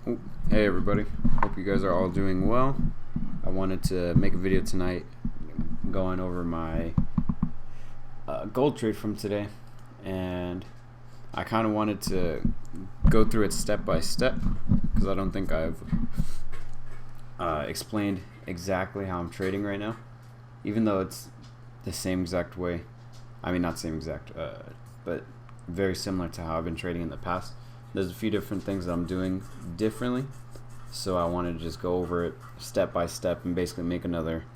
Oh, hey everybody, hope you guys are all doing well. I wanted to make a video tonight going over my gold trade from today, and I kind of wanted to go through it step by step because I don't think I've explained exactly how I'm trading right now, even though it's the same exact way. I mean, not same exact, but very similar to how I've been trading in the past. There's a few different things that I'm doing differently, so I wanted to just go over it step by step and basically make another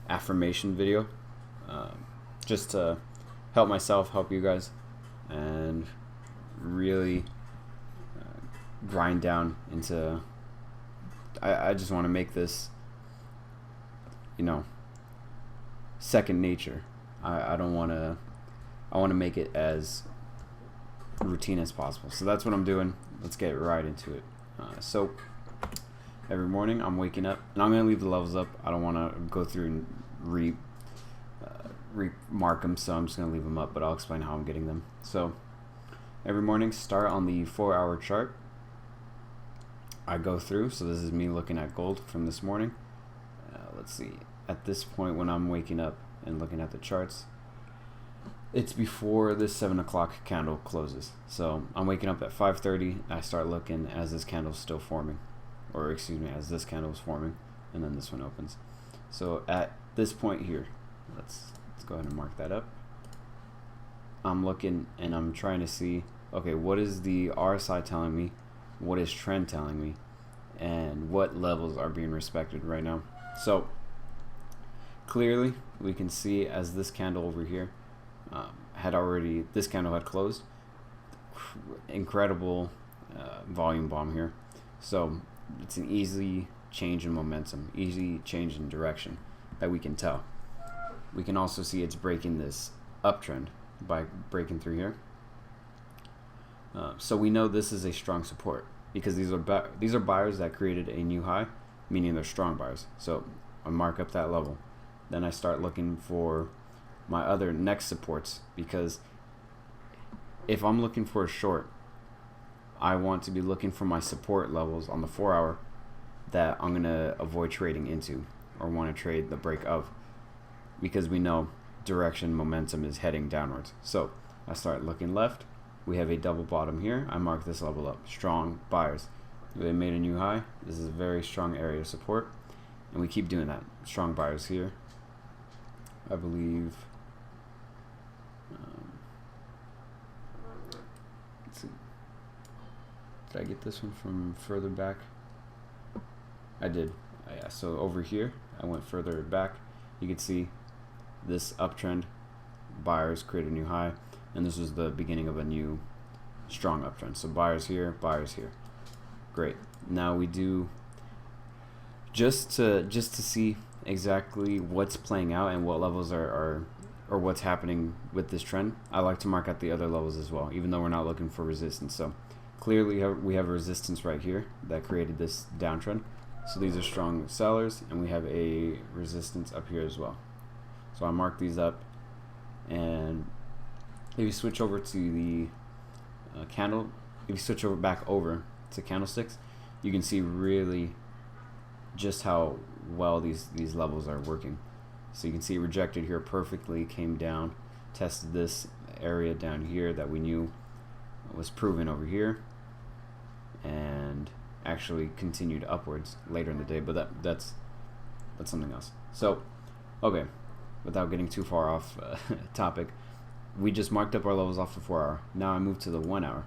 affirmation video, just to help myself, help you guys, and really grind down into. I just want to make this, second nature. I don't want to. I want to make it as routine as possible. So that's what I'm doing. Let's get right into it. So every morning I'm waking up, and I'm going to leave the levels up. I don't want to go through and remark them, so I'm just going to leave them up, but I'll explain how I'm getting them. So every morning, start on the 4-hour chart. I go through, so this is me looking at gold from this morning. Let's see, at this point when I'm waking up and looking at the charts, it's before this 7 o'clock candle closes. So I'm waking up at 5:30. I start looking as this candle's still forming, or excuse me, as this candle is forming, and then this one opens. So at this point here, let's go ahead and mark that up. I'm looking and I'm trying to see, okay, what is the RSI telling me? What is trend telling me? And what levels are being respected right now? So clearly we can see as this candle over here this candle had closed. Incredible volume bomb here. So it's an easy change in momentum, easy change in direction that we can tell. We can also see it's breaking this uptrend by breaking through here. So we know this is a strong support because these are buyers that created a new high, meaning they're strong buyers. So I mark up that level. Then I start looking for my other next supports, because if I'm looking for a short, I want to be looking for my support levels on the 4-hour that I'm going to avoid trading into or want to trade the break of, because we know direction momentum is heading downwards. So I start looking left. We have a double bottom here. I mark this level up. Strong buyers. They made a new high. This is a very strong area of support, and we keep doing that. Strong buyers here. I believe. Let's see. Did I get this one from further back? I did. Yeah. So over here, I went further back. You can see this uptrend. Buyers create a new high, and this was the beginning of a new strong uptrend. So buyers here, buyers here. Great. Now we do just to see exactly what's playing out and what levels are or what's happening with this trend. I like to mark out the other levels as well, even though we're not looking for resistance. So clearly we have a resistance right here that created this downtrend. So these are strong sellers, and we have a resistance up here as well. So I mark these up, and if you switch over to the candle, if you switch back over to candlesticks, you can see really just how well these levels are working. So you can see rejected here perfectly, came down, tested this area down here that we knew was proven over here, and actually continued upwards later in the day, but that's something else. So okay, without getting too far off topic, we just marked up our levels off the 4-hour. Now I move to the 1-hour.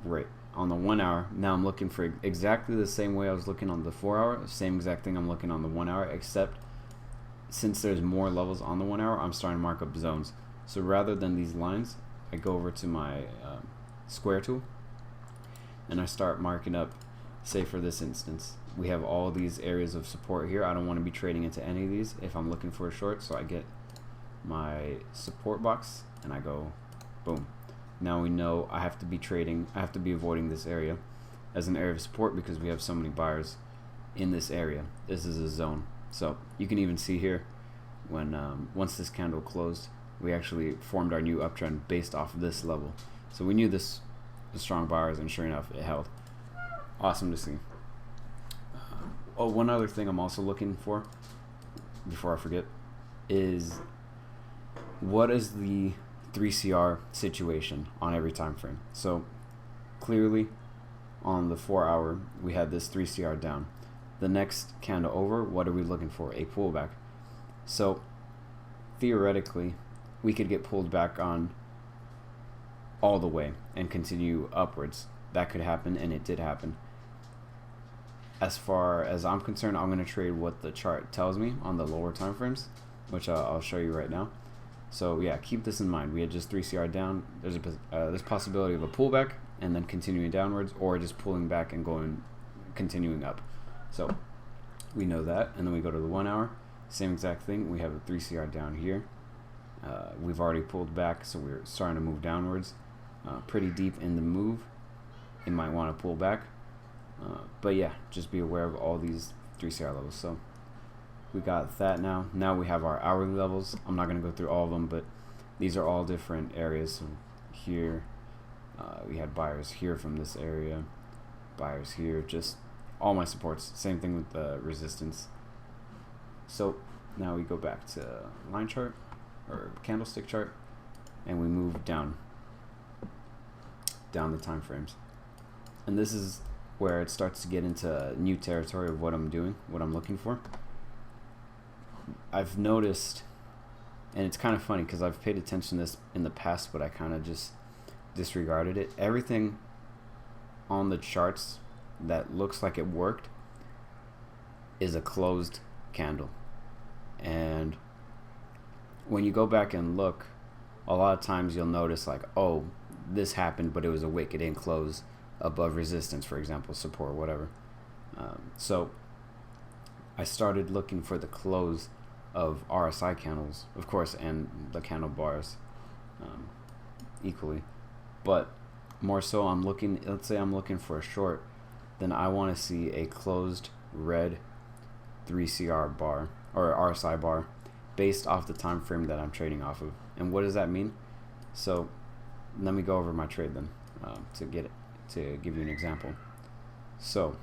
Great. On the 1-hour, now I'm looking for exactly the same way I was looking on the 4-hour, same exact thing I'm looking on the 1-hour, except since there's more levels on the 1-hour, I'm starting to mark up zones. So rather than these lines, I go over to my square tool, and I start marking up, say for this instance, we have all these areas of support here. I don't want to be trading into any of these if I'm looking for a short, so I get my support box and I go boom. Now we know I have to be avoiding this area as an area of support because we have so many buyers in this area. This is a zone. So you can even see here when once this candle closed, we actually formed our new uptrend based off of this level. So we knew this was strong buyers, and sure enough, it held. awesome to see. Oh, one other thing I'm also looking for, before I forget, is what is the 3CR situation on every time frame. So clearly on the 4 hour we had this 3CR down. The next candle over, what are we looking for? A pullback. So theoretically we could get pulled back on all the way and continue upwards. That could happen, and it did happen. As far as I'm concerned, I'm going to trade what the chart tells me on the lower time frames, which I'll show you right now. So yeah, keep this in mind. We had just 3CR down. There's possibility of a pullback and then continuing downwards, or just pulling back and continuing up. So we know that, and then we go to the 1 hour. Same exact thing. We have a 3CR down here. We've already pulled back, so we're starting to move downwards. Pretty deep in the move. You might want to pull back. But yeah, just be aware of all these 3CR levels. So we got that now. Now we have our hourly levels. I'm not going to go through all of them, but these are all different areas. So here, we had buyers here from this area, buyers here, just all my supports. Same thing with the resistance. So now we go back to line chart or candlestick chart, and we move down the time frames. And this is where it starts to get into new territory of what I'm doing, what I'm looking for. I've noticed, and it's kind of funny because I've paid attention to this in the past, but I kind of just disregarded it. Everything on the charts that looks like it worked is a closed candle. And when you go back and look, a lot of times you'll notice like, oh, this happened, but it was a wick. It didn't close above resistance, for example, support, whatever. So I started looking for the close of RSI candles, of course, and the candle bars equally. But more so, I'm looking, let's say I'm looking for a short, then I want to see a closed red 3CR bar or RSI bar based off the time frame that I'm trading off of. And what does that mean? So let me go over my trade then to give you an example. So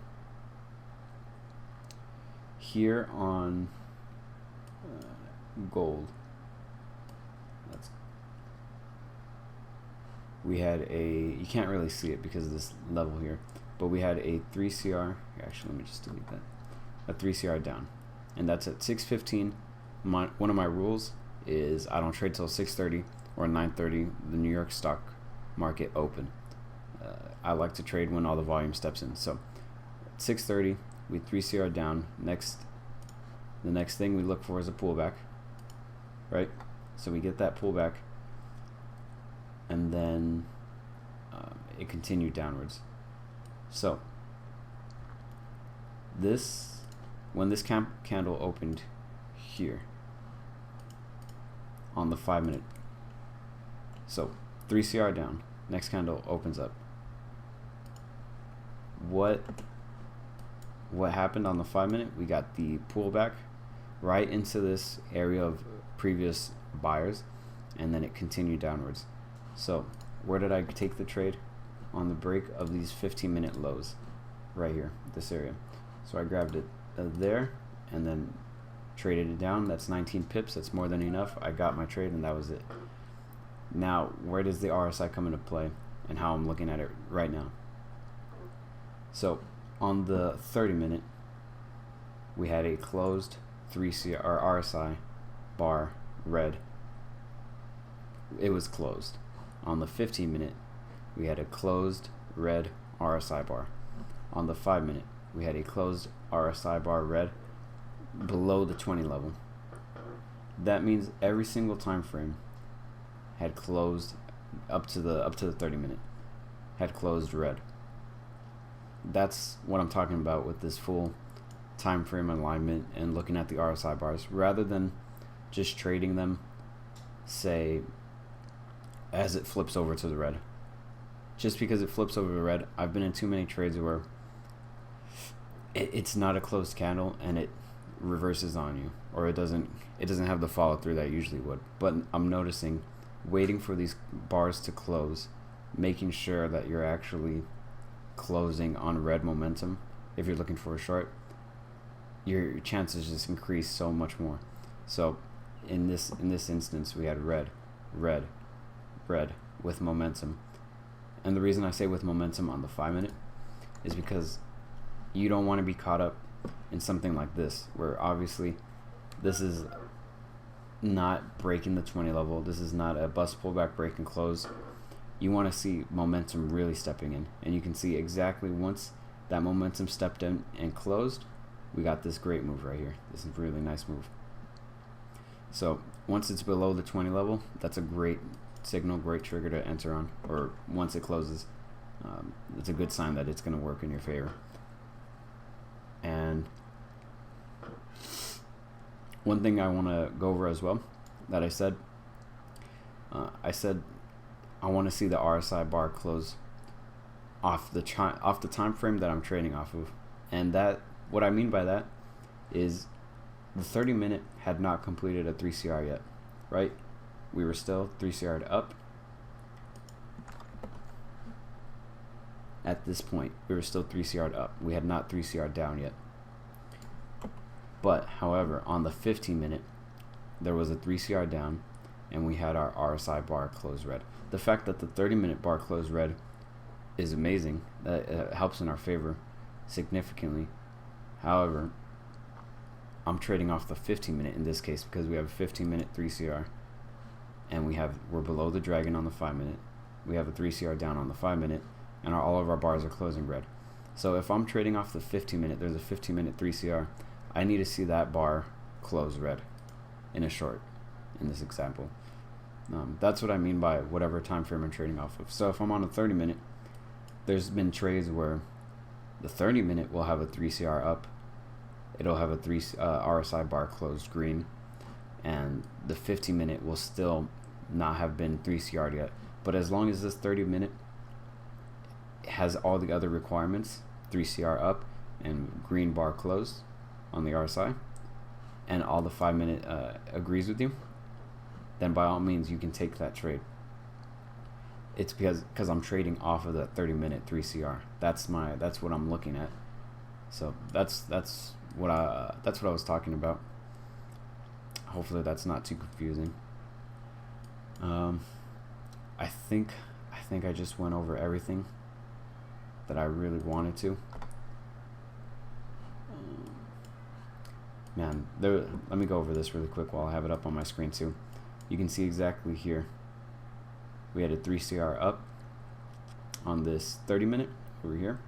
here on gold, we had you can't really see it because of this level here, but we had a 3CR. Actually, let me just delete that. A 3CR down, and that's at 6:15. One of my rules is I don't trade till 6:30 or 9:30 the New York stock market open. I like to trade when all the volume steps in. So 6:30 we 3CR down. The next thing we look for is a pullback, right? So we get that pullback, and then it continued downwards. So when this candle opened here on the 5 minute, so 3CR down, next candle opens up. What happened on the 5 minute? We got the pullback right into this area of previous buyers, and then it continued downwards. So where did I take the trade? On the break of these 15-minute lows right here, this area. So I grabbed it there and then traded it down. That's 19 pips. That's more than enough. I got my trade, and that was it. Now, where does the RSI come into play and how I'm looking at it right now? So on the 30-minute, we had a closed 3CR or RSI bar red. It was closed. On the 15-minute, we had a closed red RSI bar. On the 5 minute, we had a closed RSI bar red below the 20 level. That means every single time frame had closed up to the 30-minute had closed red. That's what I'm talking about with this full time frame alignment and looking at the RSI bars rather than just trading them, say, as it flips over to the red. Just because it flips over to red, I've been in too many trades where it's not a closed candle and it reverses on you, or it doesn't have the follow through that it usually would. But I'm noticing waiting for these bars to close, making sure that you're actually closing on red momentum, if you're looking for a short, your chances just increase so much more. So in this instance, we had red, red, red with momentum. And the reason I say with momentum on the 5 minute is because you don't want to be caught up in something like this, where obviously this is not breaking the 20 level. This is not a bust pullback break and close. You want to see momentum really stepping in, and you can see exactly once that momentum stepped in and closed, we got this great move right here. This is a really nice move. So once it's below the 20 level, that's a great signal, great trigger to enter on, or once it closes, it's a good sign that it's going to work in your favor. And one thing I want to go over as well that I said I want to see the RSI bar close off the time frame that I'm trading off of, and that what I mean by that is the 30 minute had not completed a 3CR yet, right? We were still 3CR'd up. At this point, we were still 3CR'd up. We had not 3CR'd down yet. But, however, on the 15 minute, there was a 3CR down, and we had our RSI bar close red. The fact that the 30 minute bar closed red is amazing. That helps in our favor significantly. However, I'm trading off the 15 minute in this case because we have a 15 minute 3CR, and we're below the dragon on the 5 minute. We have a 3CR down on the 5 minute, and all of our bars are closing red. So if I'm trading off the 15 minute, there's a 15 minute 3CR, I need to see that bar close red in a short in this example. That's what I mean by whatever time frame I'm trading off of. So if I'm on a 30 minute, there's been trades where the 30 minute will have a 3CR up, it'll have a RSI bar closed green, and the 50 minute will still not have been 3CR'd yet. But as long as this 30 minute has all the other requirements, 3CR up and green bar closed on the RSI, and all the 5 minute agrees with you, then by all means you can take that trade. It's because I'm trading off of that 30 minute 3CR. That's what I'm looking at. So that's what I was talking about. Hopefully that's not too confusing. I think I just went over everything that I really wanted to. Man, let me go over this really quick while I have it up on my screen too. You can see exactly here. We had a 3CR up on this 30 minute over here.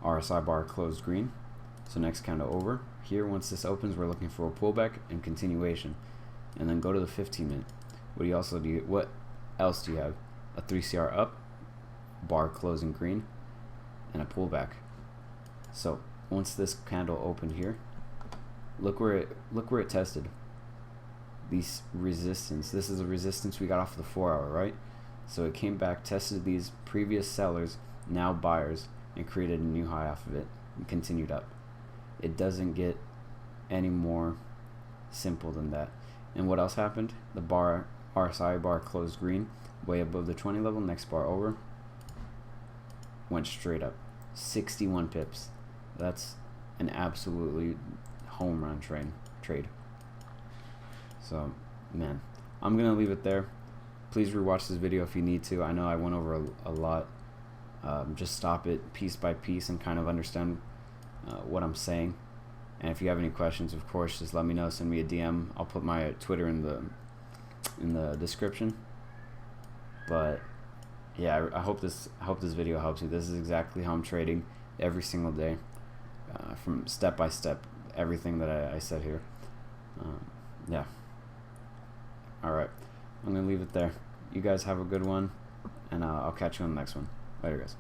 RSI bar closed green. So next candle over here, once this opens, we're looking for a pullback and continuation. And then go to the 15 minute. What else do you have? A 3CR up, bar closing green, and a pullback. So once this candle opened here, look where it tested. These resistance. This is a resistance we got off the 4 hour, right? So it came back, tested these previous sellers, now buyers, and created a new high off of it and continued up. It doesn't get any more simple than that. And what else happened? The RSI bar closed green, way above the 20 level. Next bar over, went straight up, 61 pips. That's an absolutely home run trade. So, man, I'm gonna leave it there. Please rewatch this video if you need to. I know I went over a lot. Just stop it piece by piece and kind of understand what I'm saying. And if you have any questions, of course, just let me know. Send me a DM. I'll put my Twitter in the description. But yeah, I hope this video helps you. This is exactly how I'm trading every single day, from step by step, everything that I said here. Yeah. All right, I'm gonna leave it there. You guys have a good one, and I'll catch you on the next one. Later, guys.